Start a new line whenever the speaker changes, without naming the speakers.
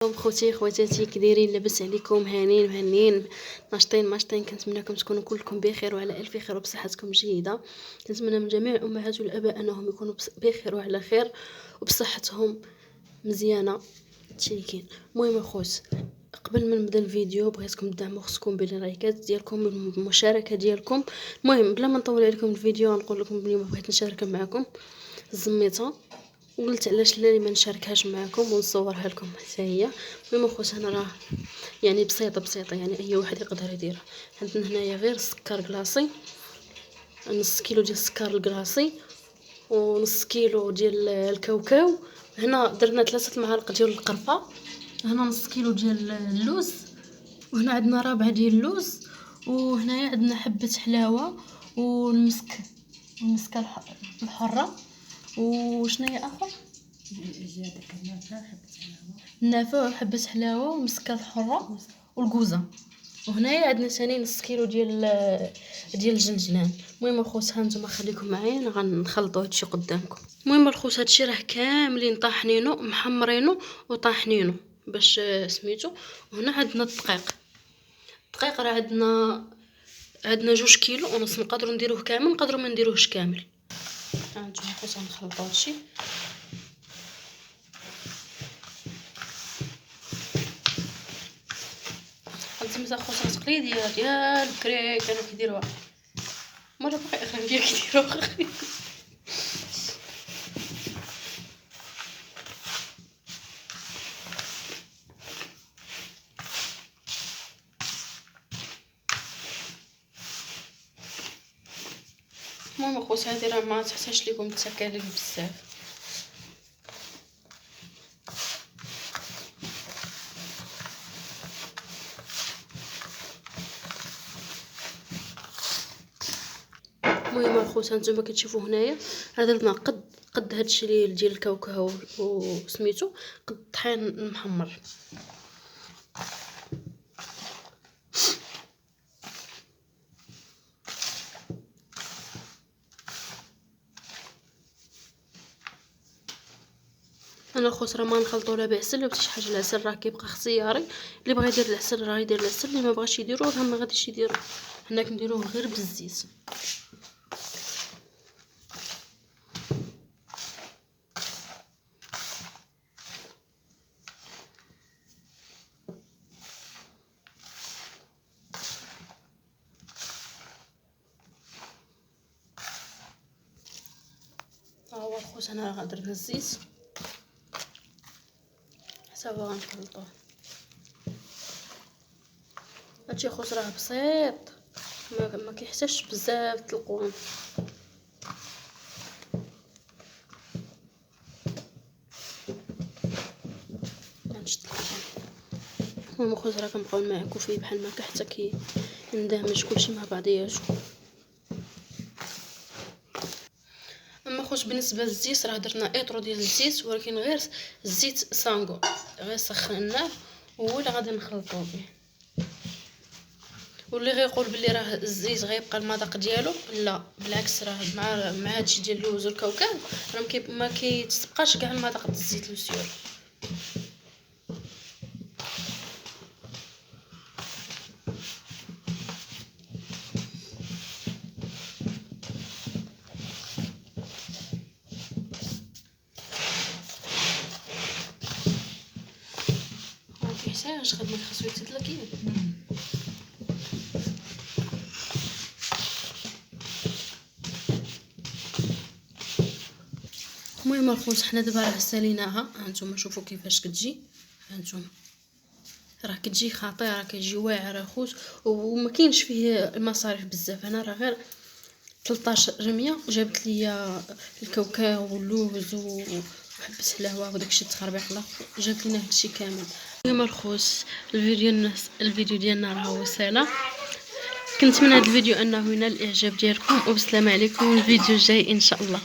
خوتي خواتاتي كدايرين؟ لاباس عليكم؟ هانين مهنيين ناشطين كنتمنىكم تكونوا كلكم بخير وعلى الف خير وبصحتكم جيده. كنتمنى من جميع الامهات والاباء انهم يكونوا بخير وعلى خير وبصحتهم مزيانه تشيكين. المهم اخوت، قبل ما نبدا الفيديو بغيتكم تدعموا خصكم باللايكات ديالكم بالمشاركه ديالكم. المهم بلا ما نطول عليكم الفيديو نقول لكم اليوم بغيت نشارك معكم الزميطه، وقلت علاش لا ما نشاركهاش معكم ونصورها لكم حتى هي. المهم اخوات، انا راه يعني بسيطه يعني اي واحد يقدر يديرها. عندنا هنايا غير السكر كلاصي، نص كيلو ديال السكر الكلاصي ونص كيلو ديال الكاوكاو. هنا درنا 3 معالق ديال القرفه، هنا نص كيلو ديال اللوز، وهنا عندنا ربع ديال اللوز، وهنايا عندنا حبه حلاوه والمسك الحره. وشناهي اخر؟ النافع وحبه حلاوه والمسكه الحره والكوزه. وهنايا عندنا ثاني نص كيلو ديال الجنجلان. المهم الخوت، ها نتوما خليكم معايا غنخلطوا هادشي قدامكم. المهم الخوت، هادشي راه كاملين طاحنينو محمرينو وطاحنينو باش سميتو. وهنا عندنا الدقيق راه عندنا 2 كيلو ونص. نقدروا نديروه كامل، نقدروا ما نديروهش كامل. ها نتوما الخوت غنخلطوا هادشي. هانتوما الخوت تقليديه ديال بكري كانوا كيديروها، مرة باقي اغلبيه كيديروها. المهم اخوات، هذه راه ما تحتاجش لكم التكاليف بزاف. المهم اخوات، هانتوما كتشوفوا هنايا راه درنا قد هادشي ديال الكاوكاو وسميتو قد الطحين المحمر. انا الخوت راه ما نخلطو لا بعسل لا بشي حاجه. العسل راه كيبقى اختياري، اللي بغى يدير العسل راه يدير العسل، اللي ما بغاش يديرو راه ما غاديش يديرو. حنا كنديروه غير بالزيت. ها هو الخوت، انا راه درنا الزيت حتى هو غنخلطوه. هادشي خوت راه بسيط، ما كيحتاجش بزاف القوام. المهم خوت، راه كنبقاو نمعكو فيه بحال ما حتى كيندمج كلشي مع بعضياتو. اما خوت بالنسبه للزيت راه درنا اطرو ديال الزيت، ولكن غير الزيت سانغو، غير سخناه هو اللي غادي نخلطو به. واللي غيقول بلي راه الزيت غيبقى المذاق ديالو، لا بالعكس، راه مع هادشي ديال اللوز والكاوكاو راه ما كيتبقاش كاع المذاق ديال الزيت لوسيور. ما كيحتاجش خدمه، خاصو يتدلك. المهم الخوت، حنا دابا راه ساليناها. هانتوما شوفوا كيفاش كتجي. هانتوما راه كتجي خطيره، راه كتجي واعره الخوت، وما كاينش فيه المصاريف بزاف. انا راه غير 13 رميه جابت ليا الكاوكاو واللوز وحبه حلاوه وداكشي التخربيق الاخر، جابت لنا هادشي كامل. المهم الخوت، الفيديو ديالنا راه وصل. كنتمنى هذا الفيديو انه ينال الاعجاب ديالكم، وبسلامه عليكم. الفيديو الجاي ان شاء الله.